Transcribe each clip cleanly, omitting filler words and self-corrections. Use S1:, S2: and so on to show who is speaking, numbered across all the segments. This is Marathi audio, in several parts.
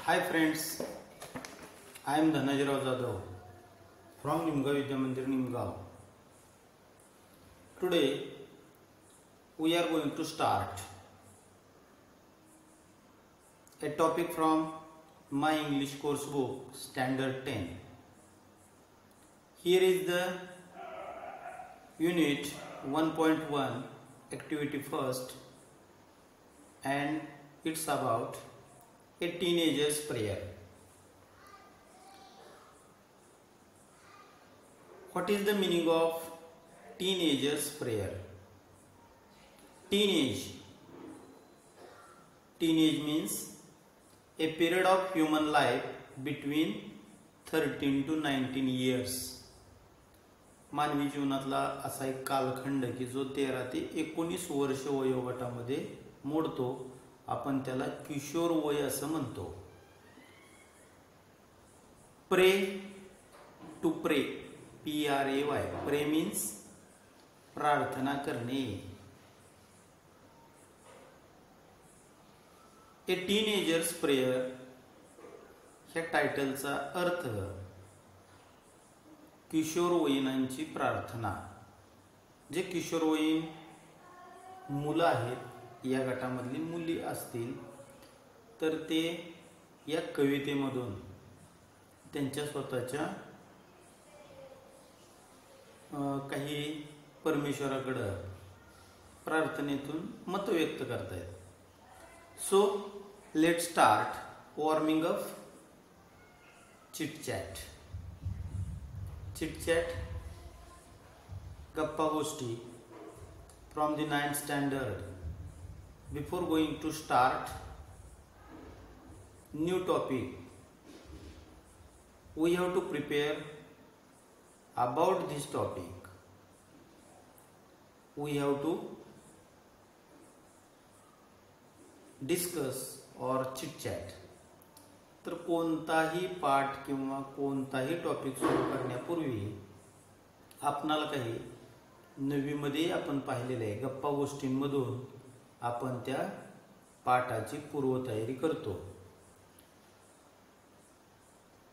S1: Hi friends, I am Dhanajirao Jadhav from Nimgaon Vidya Mandir Nimgaon. Today we are going to start a topic from my English course book Standard 10. Here is the unit 1.1 activity first, and it's about a teenager's prayer. What is the meaning of teenager's prayer? Teenage means a period of human life between 13 to 19 years. मानवी जीवनातला असा एक कालखंड की जो 13 ते 19 वर्ष वयोगटामध्ये मोडतो. आपण त्याला किशोर वय असं म्हणतो. प्रे टू प्रे, PRAY. प्रे मीन्स प्रार्थना करणे. ए टीनेजर्स प्रेयर ह्या टायटलचा अर्थ किशोरवयीनांची प्रार्थना. जे किशोरवयीन मुलं आहेत, या गटामधली मुली असतील तर ते या कवितेमधून त्यांच्या स्वतःच्या काही परमेश्वराकडे प्रार्थनेतून मत व्यक्त करतायत. So let start warming up. Chitchat. गप्पा गोष्टी from the 9th standard. Before going to start new topic, we have to prepare about this topic. We have to discuss or chit chat. तर कोणताही पाठ किंवा कोणताही टॉपिक सुरू करण्यापूर्वी आपणाला काही नवीमध्ये आपण पाहिलेले आहे गप्पा गोष्टींमधून आपण त्या पाठाची पूर्वतयारी करतो.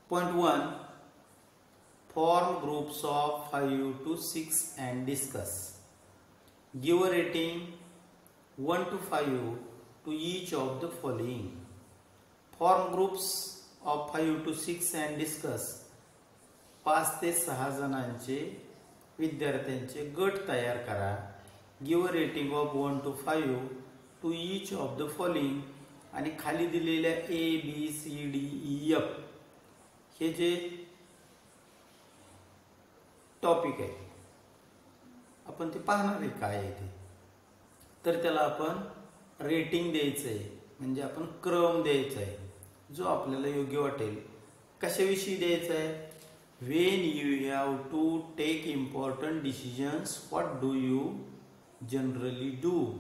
S1: Point 1. Form groups of 5 to 6 and discuss. Give a rating 1 to 5 to each of the following. Form groups of 5 to 6 and discuss. 5 ते 6 जणांचे विद्यार्थ्यांचे गट तयार करा. Give a rating of 1 to 5 to each of the following. आणि खाली दिलेल्या ABCDEF हे जे टॉपिक आहे आपण ते पाहणार आहे काय आहे ते. तर त्याला आपण रेटिंग द्यायचं आहे, म्हणजे आपण क्रम द्यायचा आहे जो आपल्याला योग्य वाटेल. कशाविषयी द्यायचा आहे? Wien you have to take important decisions, what do you generally do.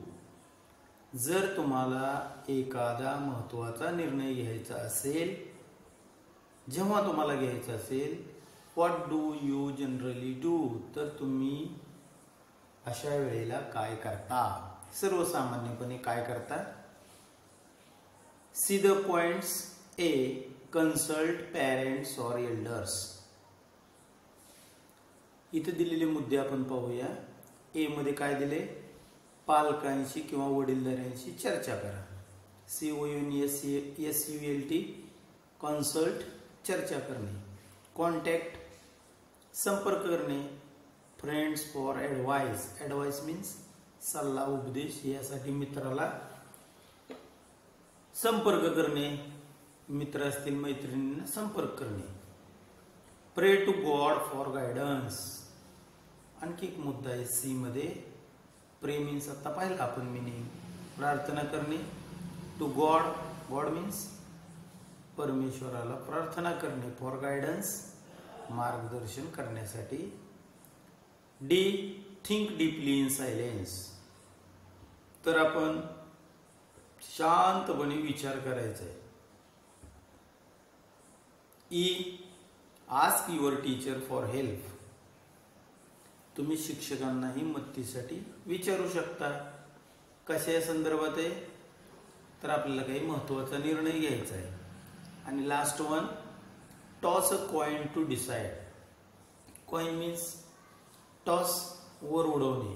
S1: जर तुम्हाला एखादा महत्त्वाचा निर्णय घ्यायचा असेल, जेव्हा तुम्हाला घ्यायचा असेल, what do you generally do, तर तुम्ही अशा वेळेला काय करता? सर्वसामान्यपणे काय करता? See the points. A. Consult parents और एल्डर्स. इथे दिलेले मुद्दे आपण पाहूया. ए मध्ये काय दिले? पालकांशी किंवा वडीलधाऱ्यांशी चर्चा करा. CONSULT कन्सल्ट चर्चा करणे. कॉन्टॅक्ट संपर्क करणे. Friends for advice. Advice means सल्ला उपदेश. यासाठी मित्राला संपर्क करणे. मित्र असतील मैत्रिणींना संपर्क करणे. प्रे टू गॉड फॉर गायडन्स. आणखी एक मुद्दा आहे सी मध्ये. प्रे मीन्स आता पाहिलं आपण मिनिंग. प्रार्थना करणे. To God. गॉड मीन्स परमेश्वराला प्रार्थना करणे. फॉर गायडन्स मार्गदर्शन करण्यासाठी. D. Think deeply in silence. तर आपण शांतपणे विचार करायचा आहे. E. Ask your teacher for help. तुम्ही शिक्षकांनाही मदतीसाठी विचारू शकता. कशा संदर्भात आहे? तर आपल्याला काही महत्त्वाचा निर्णय घ्यायचा आहे. आणि last one, toss a coin to decide. Coin means toss, वर उडवणे.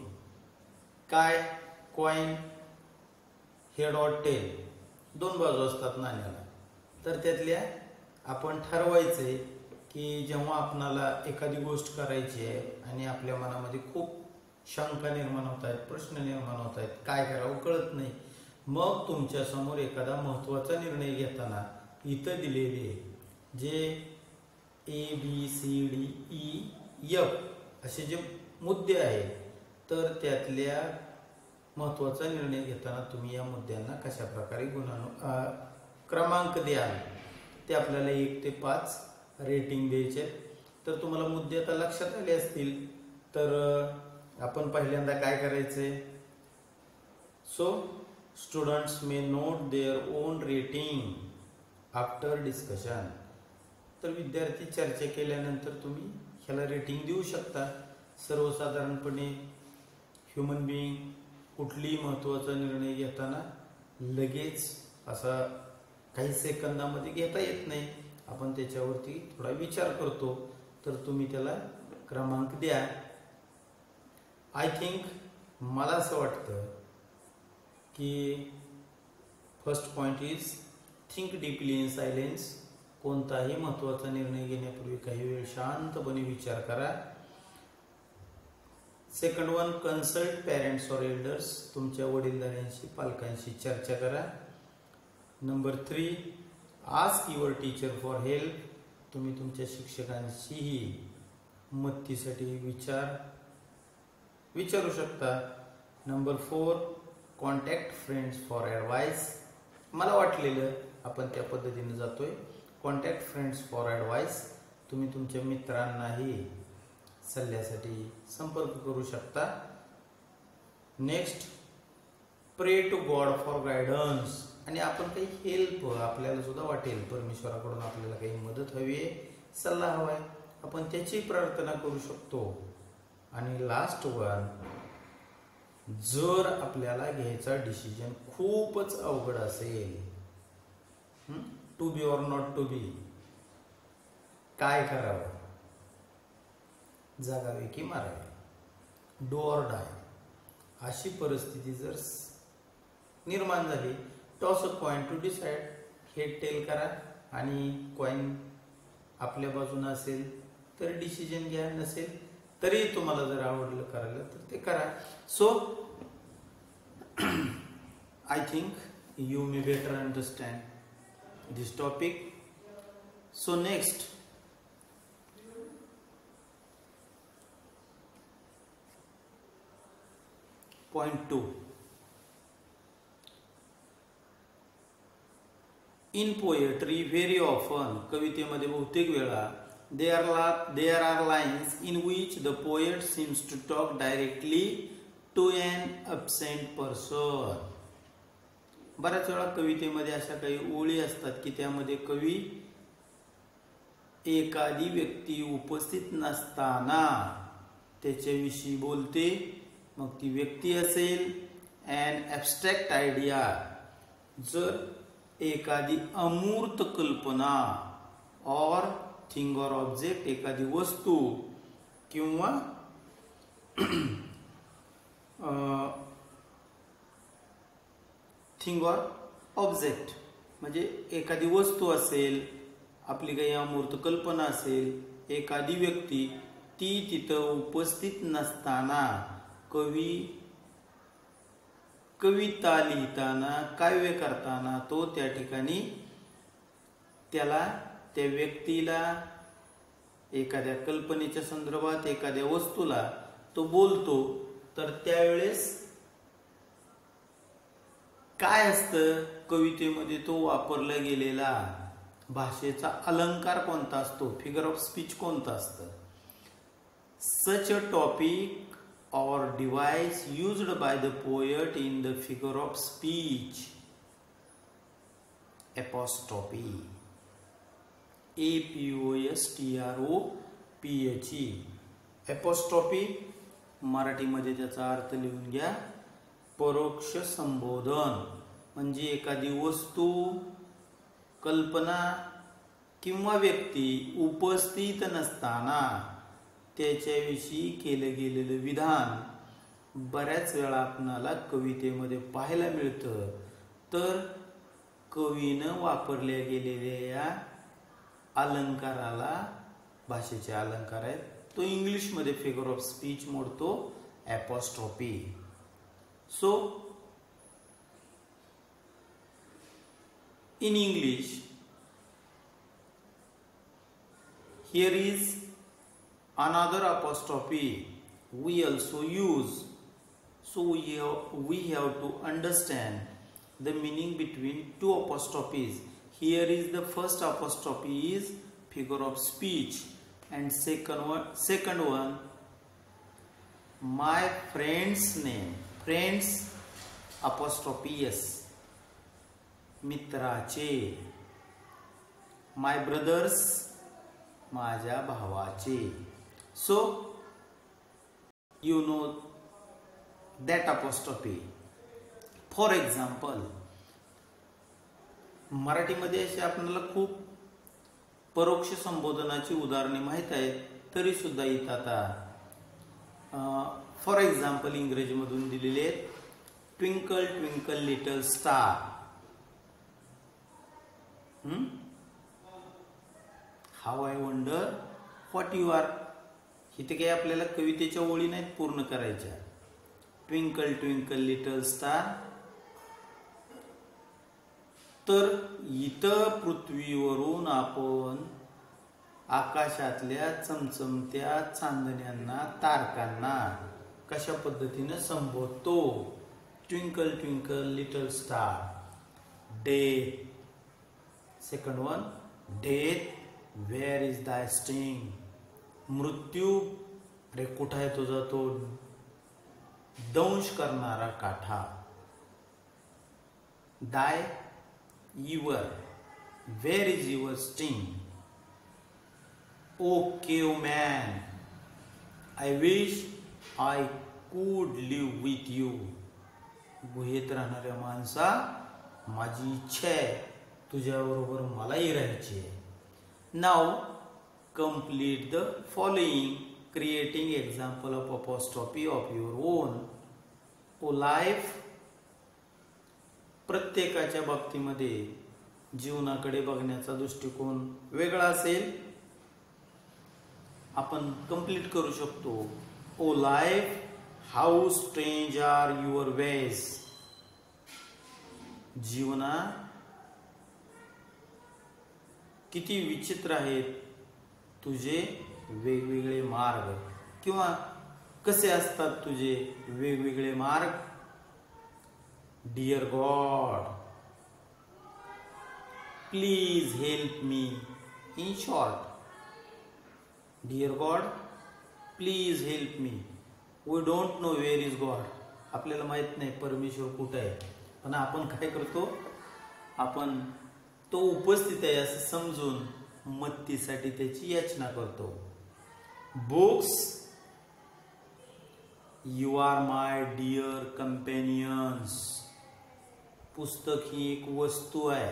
S1: काय कॉइन, हेड और टेल, दोन बाजू असतात नाण्याला. तर त्यातल्या आपण ठरवायचंय की जेव्हा आपणाला एखादी गोष्ट करायची आहे आणि आपल्या मनामध्ये खूप शंका निर्माण होत आहेत, प्रश्न निर्माण होत आहेत, काय करावं कळत नाही, मग तुमच्या समोर एखादा महत्त्वाचा निर्णय घेताना इथं दिलेले जे ABCDEF असे जे मुद्दे आहेत, तर त्यातल्या महत्त्वाचा निर्णय घेताना तुम्ही या मुद्द्यांना कशा प्रकारे क्रमांक द्याल ते आपल्याला 1 ते 5 रेटिंग द्यायचे. तर तुम्हाला मुद्दे आता लक्षात आले असतील. तर आपण पहिल्यांदा काय करायचंय, so students may note their own rating after discussion. तर विद्यार्थी चर्चा केल्यानंतर तुम्ही ह्याला रेटिंग देऊ शकता. सर्वसाधारणपणे ह्युमन बिईंग कुठलीही महत्त्वाचा निर्णय घेताना लगेच असा काही सेकंदामध्ये घेता येत नाही. आपण त्याच्यावरती थोडा विचार करतो. तर तुम्ही त्याला क्रमांक द्या. आय थिंक, मला असं वाटतं की first point is think deeply in silence. कोणताही महत्त्वाचा निर्णय घेण्यापूर्वी काही वेळ शांतपणे विचार करा. सेकंड वन, कन्सल्ट पेरेंट्स और एल्डर्स. तुमच्या वडीलधाऱ्यांशी, पालकांशी चर्चा करा. Number 3, ask your teacher for help. तुम्ही तुमच्या शिक्षकांशीही मदतीसाठी विचारू शकता. Number 4, contact friends for advice. मला वाटलेलं आपण त्या पद्धतीने जातोय. Contact friends for advice. तुम्ही तुमच्या मित्रांनाही सल्ल्यासाठी संपर्क करू शकता. नेक्स्ट, प्रे टू गॉड फॉर गायडन्स. आणि आपण काही हेल्प, आपल्याला सुद्धा वाटेल परमेश्वराकडून आपल्याला काही मदत हवी आहे, सल्ला हवा आहे, आपण त्याची प्रार्थना करू शकतो. आणि लास्ट वन, जर आपल्याला घ्यायचा डिसिजन खूपच अवघड असेल, to be or not to be, काय करावं, जगावे की मारावे, डू ऑर डाय, अशी परिस्थिती जर निर्माण झाली, toss a coin to decide. Head tail करा आणि कॉइन आपल्या बाजूने असेल तर डिसिजन घ्या, नसेल तरी तुम्हाला जर आवडलं करायला तर ते करा. So I think you may better understand this topic. So next, point 2. In poetry, very often, कवितेमध्ये बहुतेक वेळा, there are lines in which the poet seems to talk directly to an absent person. बऱ्याच वेळा कवितेमध्ये अशा काही ओळी असतात की त्यामध्ये कवी एखादी व्यक्ती उपस्थित नसताना त्याच्याविषयी बोलते. मग ती व्यक्ती असेल अन ॲब्स्ट्रॅक्ट आयडिया, जर एखादी अमूर्त कल्पना और थिंग और ऑब्जेक्ट, एखादी वस्तू किंवा थिंग और ऑब्जेक्ट म्हणजे एखादी वस्तू असेल, आपली काही अमूर्त कल्पना असेल, एखादी व्यक्ती ती तिथं उपस्थित नसताना कविता लिहिताना, काव्य करताना तो त्या ठिकाणी त्या व्यक्तीला, एखाद्या कल्पनेच्या संदर्भात, एखाद्या वस्तूला तो बोलतो. तर त्यावेळेस काय असतं, कवितेमध्ये तो वापरला गेलेला भाषेचा अलंकार कोणता असतो, फिगर ऑफ स्पीच कोणता असतं. Such a topic or device used by the poet in the figure of speech, apostrophe, apostrophe. apostrophe मराठीमध्ये त्याचा अर्थ लिहून घ्या, परोक्ष संबोधन. म्हणजे एखादी वस्तू, कल्पना किंवा व्यक्ती उपस्थित नसताना त्याच्याविषयी केलं गेलेलं विधान बऱ्याच वेळा आपणाला कवितेमध्ये पाहायला मिळतं. तर कवीनं वापरल्या गेलेल्या या अलंकाराला भाषेचे अलंकार आहेत. तो इंग्लिशमध्ये फिगर ऑफ स्पीच मोडतो apostrophe. So in English, here is another apostrophe we also use. So we have to understand the meaning between two apostrophes. Here is the first apostrophe is figure of speech, and second one my friend's name. Friends apostrophe s. मित्राचे. My brothers माझ्या भावाचे. So you know that apostrophe. For example, मराठीमध्ये अशी आपल्याला खूप परोक्ष संबोधनाची उदाहरणे माहीत आहेत, तरी सुद्धा इथं आता फॉर एक्झाम्पल इंग्रजीमधून दिलेले आहेत. Twinkle twinkle little star. How I wonder what you R. इथे काही आपल्याला कवितेच्या ओळी नाहीत पूर्ण करायच्या. Twinkle twinkle little star. तर इथं पृथ्वीवरून आपण आकाशातल्या चमचमत्या चांदण्यांना, तारकांना कशा पद्धतीने संबोधतो. Twinkle twinkle little star. Death. Second one death, where is दाय स्टिंग. मृत्यू, अरे कुठं आहे तुझा तो दंश करणारा काठा. Thy, your, where is your sting. O caveman, I wish I could live with you. गुहेत राहणाऱ्या माणसा, माझी इच्छा आहे तुझ्याबरोबर मलाही राहायची आहे. Now complete the following, creating example of apostrophe of your own. O life. प्रत्येकाच्या बाबतीमध्ये जीवनाकडे बघण्याचा दृष्टिकोन वेगळा असेल. आपण कंप्लीट करू शकतो. O life, how strange are your ways. जीवना किती विचित्र आहेत तुझे वेगवेगळे मार्ग, किंवा कसे असतात तुझे वेगवेगळे मार्ग. Dear God, please help me. In short, dear God, please help me. We don't know where is God. आपल्याला माहित नाही परमेश्वर कुठं आहे, पण आपण काय करतो, आपण तो उपस्थित आहे असं समजून मदतीसाठी त्याची याचना करतो. Books, you are my dear companions. पुस्तक ही एक वस्तू आहे,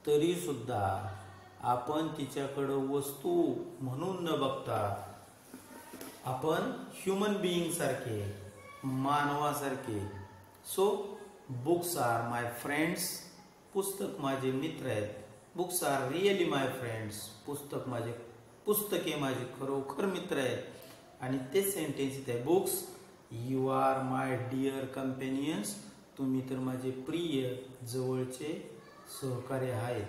S1: तरी सुद्धा आपण तिच्याकडं वस्तू म्हणून न बघता आपण ह्युमन बिईंग सारखे, मानवासारखे. सो बुक्स आर माय फ्रेंड्स. पुस्तक माझे मित्र आहेत. बुक्स आर रिअली माय फ्रेंड्स. पुस्तके माझे खरोखर मित्र आहेत. आणि ते सेंटेन्स इथे आहे, books you are my dear companions. तुम्ही तर माझे प्रिय जवळचे सहकारी आहेत.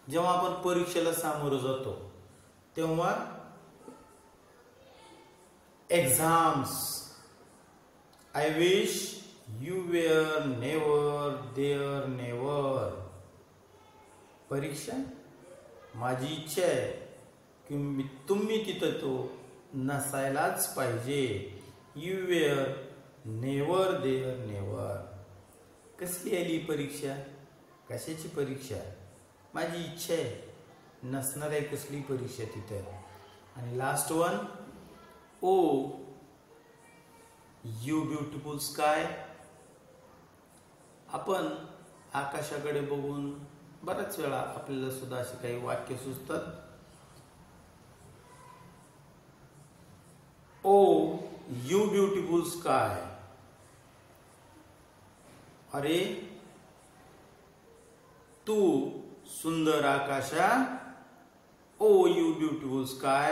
S1: जेव्हा आपण परीक्षेला सामोरं जातो तेव्हा exams, I wish you wear never there never. परीक्षा, माझी इच्छा आहे की तुम्ही तिथं तो नसायलाच पाहिजे. You wear never there never. कसली आली परीक्षा? कशाची परीक्षा? माझी इच्छा आहे, नसणार आहे कसली परीक्षा तिथं. आणि last one, O you beautiful sky. आपण आकाशाकडे बघून बऱ्याच वेळा आपल्याला सुद्धा अशी काही वाक्य सुचतात. O you beautiful sky. अरे तू सुंदर आकाशा. O you beautiful sky,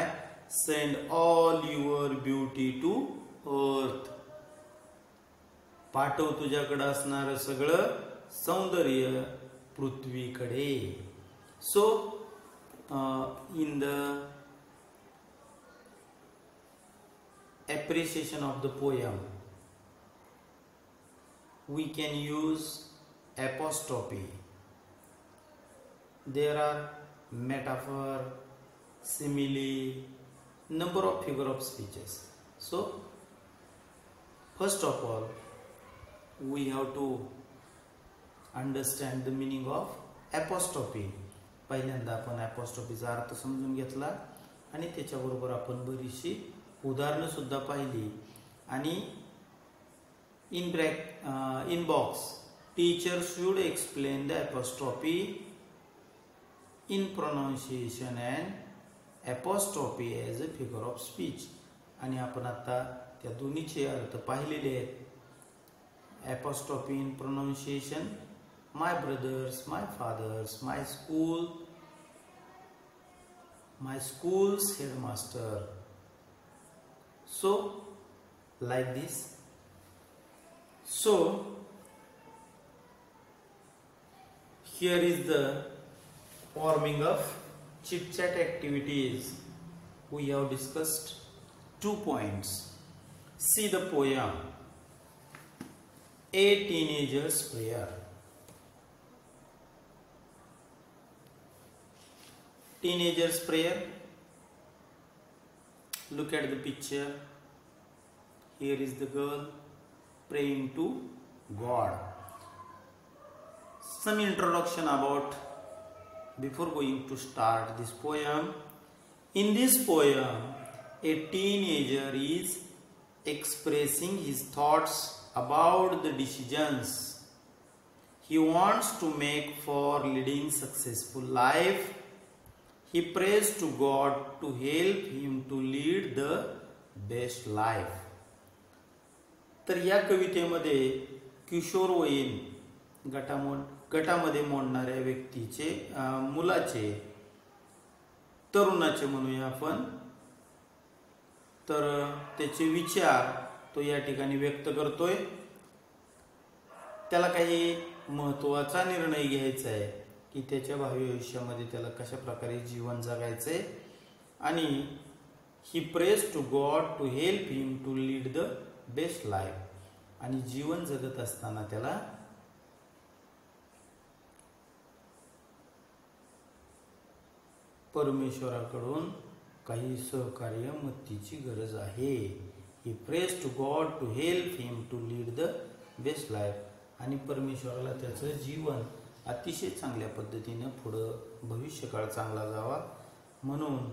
S1: send all your beauty to earth. पाठव तुझ्याकडे असणारं सगळं सौंदर्य पृथ्वीकडे. So in the appreciation of the poem, we can use apostrophe. There are metaphor, simile, number of figure of speeches. So first of all, we have to understand the meaning of apostrophe. पहिल्यांदा आपण apostropheचा अर्थ समजून घेतला आणि त्याच्याबरोबर आपण बरीचशी उदाहरणं सुद्धा पाहिली. आणि in box teacher should explain the apostrophe in pronunciation and apostrophe as a figure of speech. आणि आपण आता त्या दोन्हीचे अर्थ पाहिलेले आहेत. apostrophe in pronunciation, my brothers, my fathers, my school's headmaster. So like this. So here is the forming of chit chat activities. We have discussed 2 points. See the poem A Teenager's Prayer. Teenager's Prayer. Look at the picture. Here is the girl praying to God. Some introduction about, before going to start this poem. In this poem, a teenager is expressing his thoughts about the decisions he wants to make for leading successful life. He prays to God to help him to lead the best life. तर या कवितेमध्ये किशोरवयीन गटामध्ये मोडणाऱ्या व्यक्तीचे, मुलाचे, तरुणाचे म्हणूया आपण, तर त्याचे विचार तो या ठिकाणी व्यक्त करतोय. त्याला काही महत्त्वाचा निर्णय घ्यायचा आहे की त्याच्या भावी आयुष्यामध्ये त्याला कशा प्रकारे जीवन जगायचंय. आणि he prays to God to help him to lead the best life. आणि जीवन जगत असताना त्याला परमेश्वराकडून काही सहकार्य मदतीची गरज आहे. He prays to God to help him to lead the best life. आणि परमेश्वराला त्याचं जीवन अतिशय चांगल्या पद्धतीने पुढं भविष्यकाळ चांगला जावा म्हणून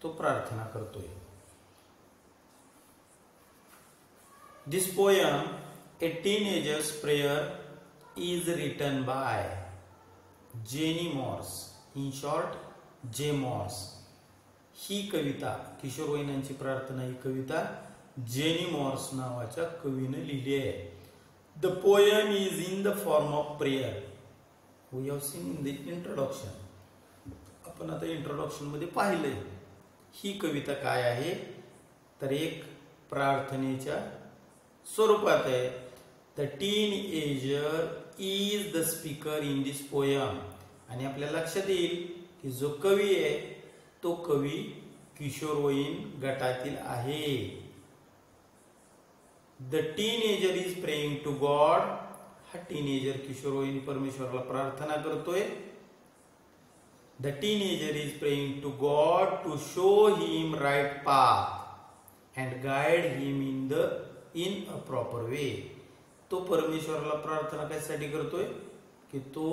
S1: तो प्रार्थना करतोय. This poem a teenager's prayer is written by Jenny Morse, in short J Morse. ही कविता, किशोरवयीनांची प्रार्थना, ही कविता जेनी मॉर्स नावाच्या कवीने लिहिली आहे. The poem is in the form of prayer. We have seen in the introduction. आपण आता इंट्रोडक्शन मध्ये पाहिलंय. ही कविता काय आहे तर एक प्रार्थनेच्या स्वरूपात आहे. The teenager is the speaker in this poem. आणि आपल्या लक्षात येईल की जो कवी आहे तो कवी किशोरवयीन गटातील आहे. The teenager is praying to God. हा टीनेजर किशोरवयीन परमेश्वराला प्रार्थना करतोय. The teenager is praying to God to show him right path and guide him in a proper way. तो परमेश्वराला प्रार्थना कशासाठी करतोय की तो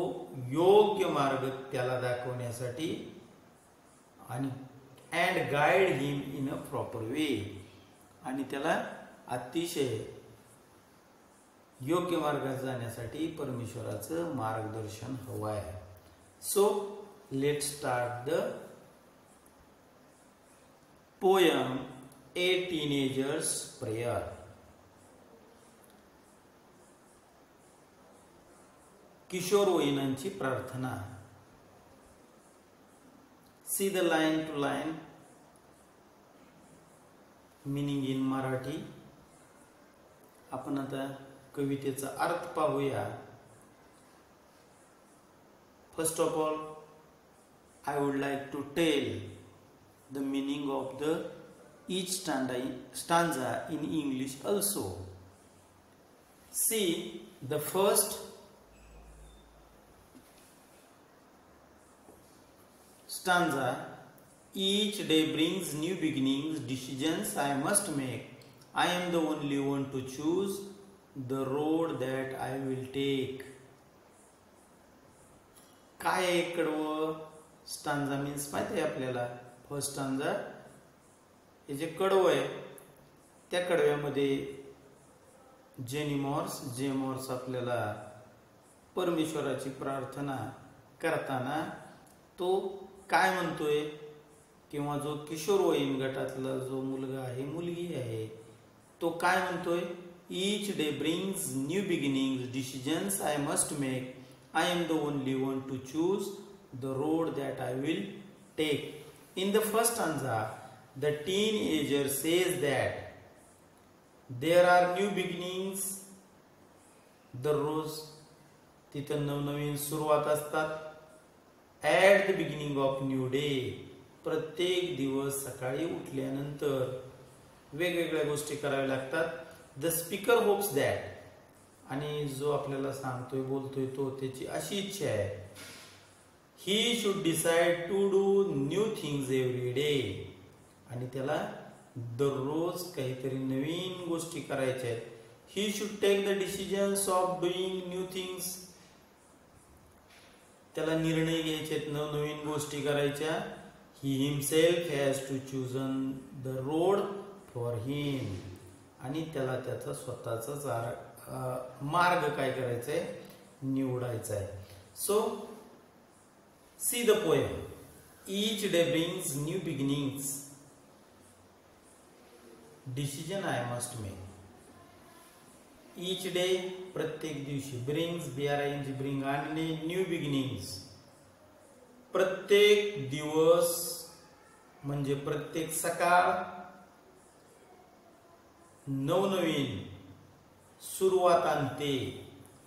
S1: योग्य मार्ग त्याला दाखवण्यासाठी आणि and guide him in a proper way. आणि त्याला अतिशय योग्य मार्गात जाण्यासाठी परमेश्वराचं मार्गदर्शन हवं आहे. So let start the poem a teenager's prayer. किशोरवयीनांची प्रार्थना. See the line to line meaning in Marathi. आपण आता कवितेचा अर्थ पाहूया. First of all I would like to tell the meaning of the each stanza in English also. See, the first stanza, each day brings new beginnings, decisions I must make. I am the only one to choose the road that I will take. काय आहे कडवं? स्टांजा मीन्स माहित आहे आपल्याला. फर्स्ट स्टांजा हे जे कडवं आहे त्या कडव्यामध्ये जेमॉर्स आपल्याला परमेश्वराची प्रार्थना करताना तो काय म्हणतोय, किंवा जो किशोरवयीन गटातला जो मुलगा आहे मुलगी आहे तो काय म्हणतोय, each day brings new beginnings, decisions I must make. I am the only one to choose the road that I will take. In the first stanza, the teenager says that there are new beginnings. दररोज तिथं नवनवीन सुरुवात असतात. At the beginning of new day, प्रत्येक दिवस सकाळी उठल्यानंतर वेगवेगळ्या गोष्टी कराव्या लागतात. The speaker hopes that, आणि जो आपल्याला सांगतोय बोलतोय तो त्याची अशी इच्छा आहे, he should decide to do new things every day. आणि त्याला दररोज काहीतरी नवीन गोष्टी करायच्या आहेत. He should take the decisions of doing new things. त्याला निर्णय घ्यायचे आहेत, नवनवीन गोष्टी करायच्या. He himself has to chosen the road for him. आणि त्याला त्याचा स्वतःचा मार्ग काय करायचा आहे, निवडायचा आहे. So see the poem. Each day brings new beginnings, decision I must make. Each day प्रत्येक दिवशी, ब्रिंग्स BRING ब्रिंग आणणे, न्यू बिगिनिंग्स प्रत्येक दिवस म्हणजे प्रत्येक सकाळ नवनवीन सुरुवात आणते.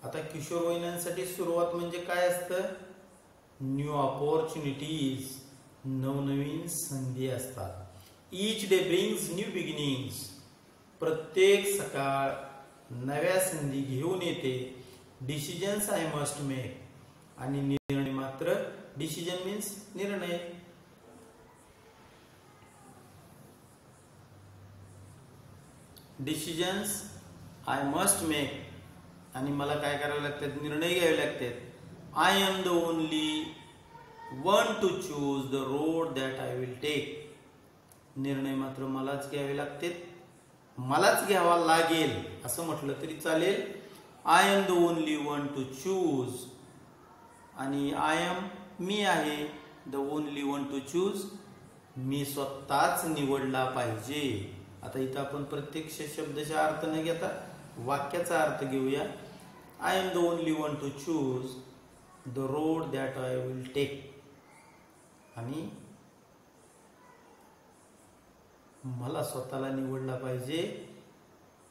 S1: आता किशोरवयीनांसाठी सुरुवात म्हणजे काय असतं, न्यू ऑपॉर्च्युनिटीज, नवनवीन संधी असतात. Each day brings new beginnings, प्रत्येक सकाळ नव्या संधी घेऊन येते. डिसिजन्स आय मस्ट मेक, आणि निर्णय मात्र, डिसिजन मीन्स निर्णय. डिसिजन्स आय मस्ट मेक, आणि मला काय करावे लागतात, निर्णय घ्यावे लागतात. I am the only one to choose the road that I will take. निर्णय मात्र मलाच घ्यावे लागतात, मलाच घ्यावा लागेल असं म्हटलं तरी चालेल. I am the only one to choose, आणि आय एम मी आहे, the only one to choose मी स्वतःच निवडला पाहिजे. आता इथं आपण प्रत्यक्ष शब्दाचा अर्थ न घेता वाक्याचा अर्थ घेऊया. I am the only one to choose the road that I will take. आणि मला स्वतःला निवडला पाहिजे.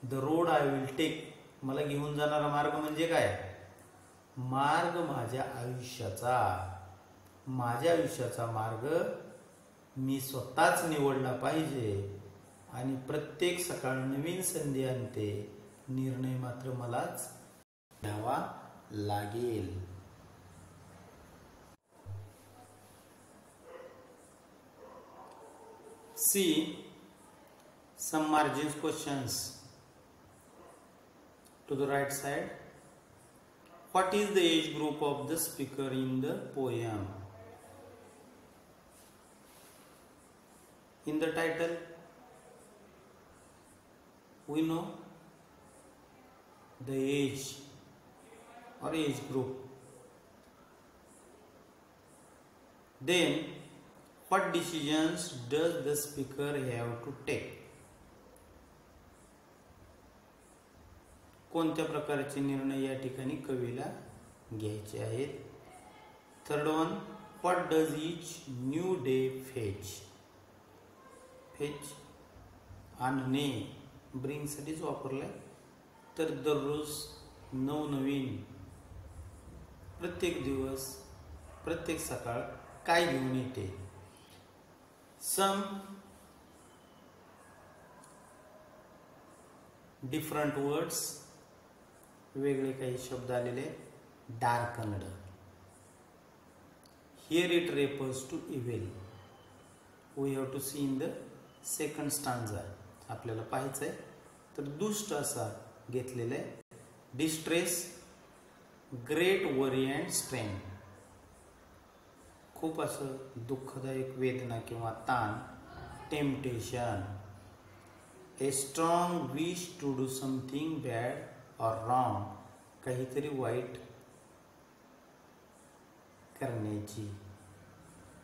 S1: The road I will take, मला घेऊन जाणारा मार्ग म्हणजे काय, मार्ग माझ्या आयुष्याचा मार्ग मी स्वतःच निवडला पाहिजे. आणि प्रत्येक सकाळ नवीन संधी आणते, निर्णय मात्र मलाच घ्यावा लागेल. See some margins questions to the right side. What is the age group of the speaker in the poem? In the title we know the age or age group. Then, what decisions does the speaker have to take? कोणत्या प्रकारचे निर्णय या ठिकाणी कवीला घ्यायचे आहेत? Third one, what does each new day fetch? Fetch आणणे, ब्रिंग साठीच वापरलाय. तर दररोज नवनवीन, प्रत्येक दिवस, प्रत्येक सकाळ काय घेऊन येते? सम डिफरंट वर्ड्स, वेगळे काही शब्द आलेले. Darkened, here it refers to evil. We have to see in the second stanza. आपल्याला पाहायचं आहे. तर दुष्ट असा घेतलेला आहे. Distress, great worry and strain, खूप असं दुःखदायक वेदना किंवा ताण. Temptation, a strong wish to do something bad और रॉंग, काहीतरी वाईट करण्याची,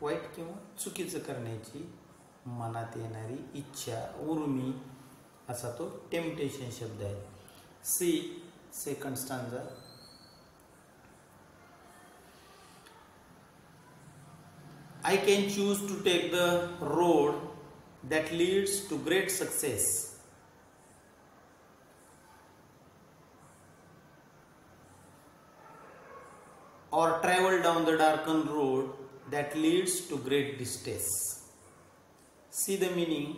S1: वाईट किंवा चुकीचं करण्याची मनात येणारी इच्छा, उर्मी, असा तो टेम्पटेशन शब्द आहे. C second stanza. I can choose to take the road that leads to great success. Or travel down the darkened road that leads to great distress. See the meaning.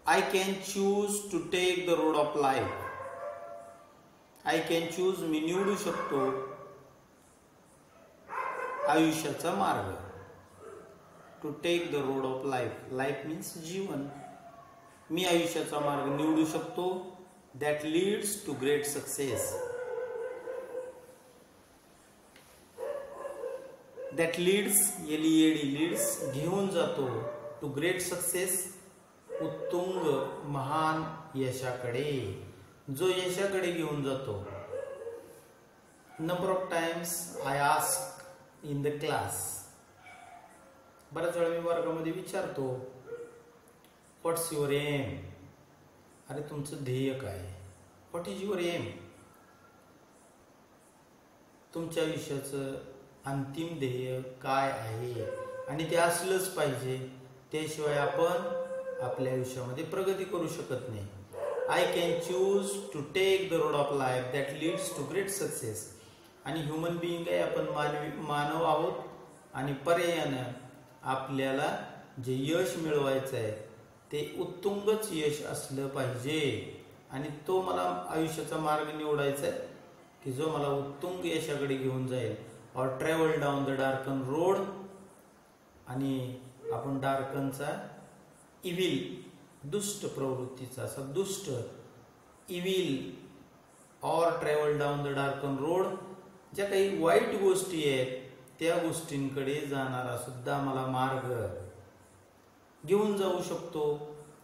S1: I can choose to take the road of life. I can choose, मी निवडू शकतो आयुष्याचा मार्ग. To take the road of life, life means जीवन. मी आयुष्याचा मार्ग निवडू शकतो. That leads to great success. That leads, LED leads, घेऊन जातो. टू ग्रेट सक्सेस, उत्तुंग महान यशाकडे. जो यशाकडे घेऊन जातो. Number of times I ask in the class, बऱ्याच वेळा मी वर्गामध्ये विचारतो, व्हॉट्स युअर एम? अरे तुमचं ध्येय काय? What is your M? तुमच्या आयुष्याचं अंतिम ध्येय काय आहे? आणि ते असलंच पाहिजे, त्याशिवाय आपण आपल्या आयुष्यामध्ये प्रगती करू शकत नाही. I can choose to take the road of life that leads to great success. आणि ह्युमन बिईंग आहे, आपण मानव आहोत. आणि पर्यायानं आपल्याला जे यश मिळवायचं आहे ते उत्तुंगच यश असलं पाहिजे. आणि तो मला आयुष्याचा मार्ग निवडायचा आहे की जो मला उत्तुंग यशाकडे घेऊन जाईल. और travel down the darken road, आणि आपण डार्कनचा इव्हिल, दुष्ट प्रवृत्तीचा, असा दुष्ट इव्हिल, और travel down the darken road, ज्या काही वाईट गोष्टी आहेत त्या गोष्टींकडे जाणारा सुद्धा मला मार्ग घेऊन जाऊ शकतो.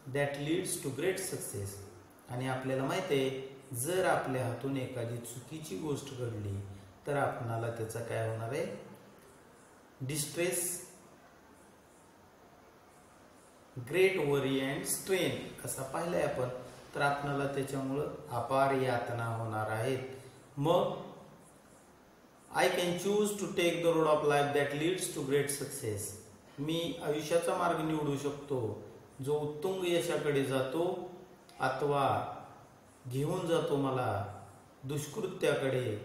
S1: That leads to great success. आणि आपल्याला माहिती आहे, जर आपल्या हातून एखादी चुकीची गोष्ट घडली तर आपणाला त्याचा काय होणार आहे? Distress, great worry and strain असा पाहिलंय आपण. तर आपणाला त्याच्यामुळं अपार यातना होणार आहेत. मग I can choose to take the road of life that leads to great success. मी आयुष्याचा मार्ग निवडू शकतो जो उत्तुंग यशाकडे जातो, अथवा घेऊन जातो मला दुष्कृत्याकडे,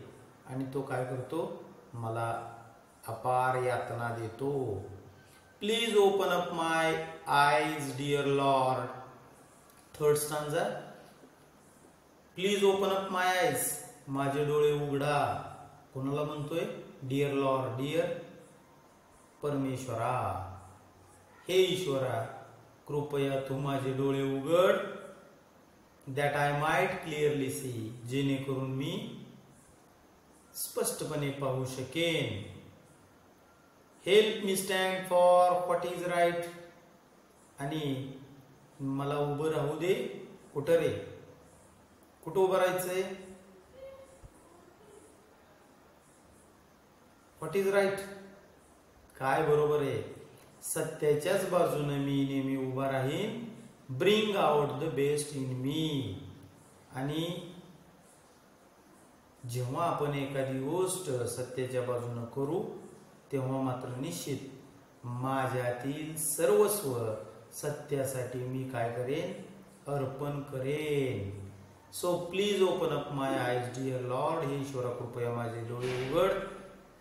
S1: आणि तो काय करतो? मला अपार यातना देतो. Please open up my eyes dear Lord. Third stanza. Please open up my eyes, माझे डोळे उघडा. कोणाला म्हणतोय? डिअर लॉर्ड, डिअर परमेश्वरा. हे ईश्वरा, कृपया तू माझे डोळे उघड. That I might clearly C, जेणेकरून मी स्पष्टपणे पाहू शकेन. Help me stand for what is right, आणि मला उभं राहू दे. कुठं रे? कुठं उभं राहायचंय? What is right? काय बरोबर आहे? सत्याच्याच बाजूने मी नेहमी उभा राहीन. Bring out the best in me. आणि जेव्हा आपण एखादी गोष्ट सत्याच्या बाजूने करू तेव्हा मात्र निश्चित माझ्यातील सर्वस्व सत्यासाठी मी काय करेन? अर्पण करेन. सो प्लीज ओपन अप माय आयज डिअर लॉर्ड. हे ईश्वरा कृपया माझे डोळे उघड.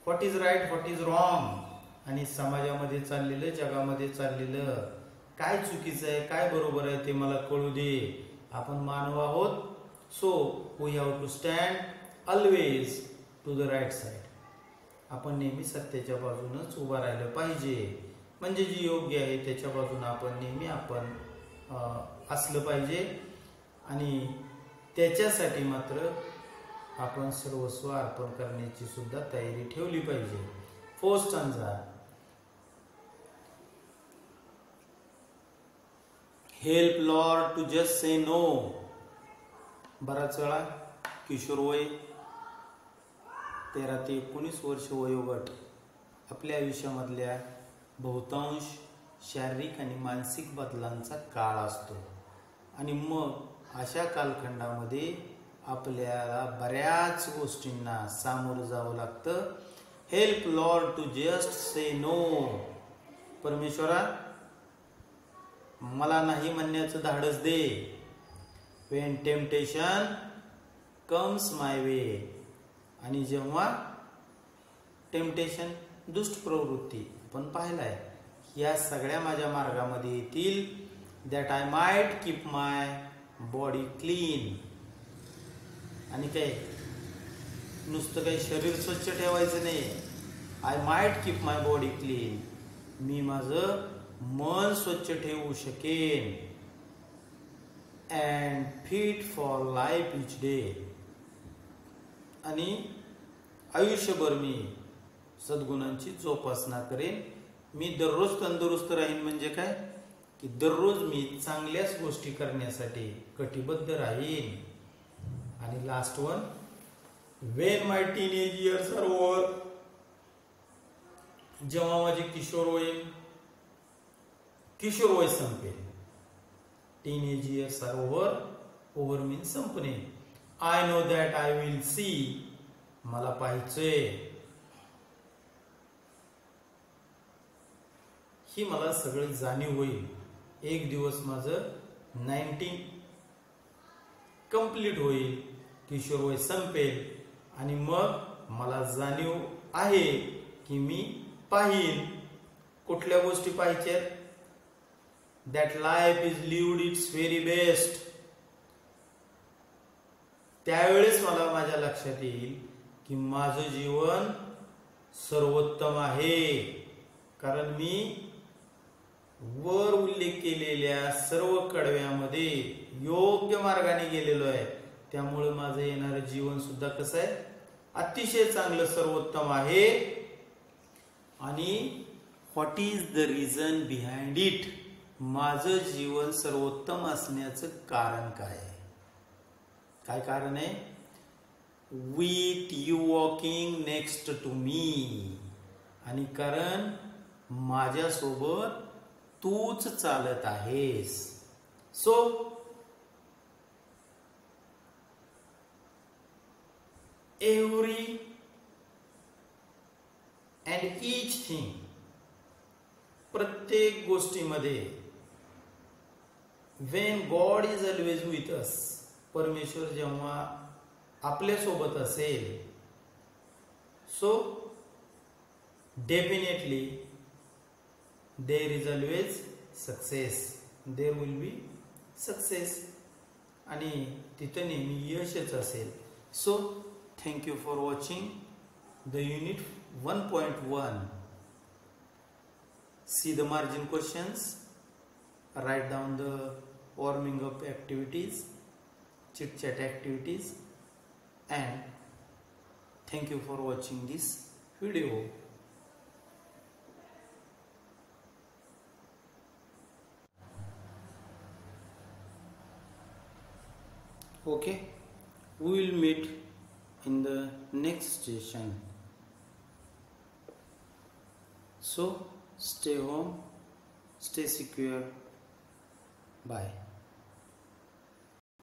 S1: What is right, what is wrong, आणि समाजामध्ये चाललेलं, जगामध्ये चाललेलं काय चुकीचं आहे, काय बरोबर आहे ते मला कळू दे. आपण मानव आहोत. So we have to stand always to the right side. आपण नेहमी सत्याच्या बाजूनच उभा राहिलं पाहिजे. म्हणजे जी योग्य आहे त्याच्या बाजूने आपण नेहमी असलं पाहिजे. आणि त्याच्यासाठी मात्र आपण सर्वस्व अर्पण करण्याची सुद्धा तयारी ठेवली पाहिजे. Fourth stanza. Help lord to just say no. बराच वेळा किशोर वय 13 ते 19 वर्ष वयोगट आपल्या आयुष्यामधल्या बहुतांश शारीरिक आणि मानसिक बदलांचा काळ असतो. आणि मग अशा कालखंडामध्ये आपल्याला बऱ्याच गोष्टींना सामोरं जावं लागतं. Help lord to just say no. परमेश्वरा मला नाही म्हणण्याचं धाडस दे. When temptation comes my way. आणि जेव्हा टेम्पटेशन, दुष्ट प्रवृत्ती आपण पाहिलाय, या सगळ्या माझ्या मार्गामध्ये येतील, that I might keep my body clean. आणि काय नुसतं काही शरीर स्वच्छ ठेवायचं नाही. I might keep my body clean. मी माझं मन स्वच्छ ठेवू शकेन. And fit for life each day. आणि आयुष्यभर मी सद्गुणांची जोपासना करेन. मी दररोज तंदुरुस्त राहीन. म्हणजे काय की दररोज मी चांगल्याच गोष्टी करण्यासाठी कटिबद्ध राहीन. आणि last one, when my teenage years are over. जेव्हा माझे किशोर वय संपेल. Teenage years are over. Over mean संपणे. I know that I will see. मला पाहायचंय. ही मला सगळं जाणीव होईल. एक दिवस माझं 19 कंप्लीट होईल. किशोर वय संपेल. आणि मग मला जाणीव आहे की मी पाहीन. कुठल्या गोष्टी पाहिजेत? That life is lived it's very best. त्यावेळेस मला माझ्या लक्षात येईल की माझं जीवन सर्वोत्तम आहे. कारण मी वर उल्लेख केलेल्या सर्व कडव्यामध्ये योग्य मार्गाने गेलेलो आहे. त्यामुळे माझं येणारं जीवन सुद्धा कसं आहे? अतिशय चांगलं, सर्वोत्तम आहे. आणि what is the reason behind it? माझं जीवन सर्वोत्तम असण्याचं कारण काय आहे? काय कारण आहे? With you walking next to me. आणि कारण माझ्यासोबत तूच चालत आहेस. So every and each thing, प्रत्येक गोष्टीमध्ये, Wien God is always with us, परमेश्वर जेव्हा आपल्या सोबत असेल, so definitely there is always success. There will be success. आणि तिथं नेहमी यशच असेल. So thank you for watching the unit 1.1. See the margin questions, write down the warming up activities, chit chat activities, and thank you for watching this video. Okay. We will meet in the next session. So stay home, stay secure. Bye.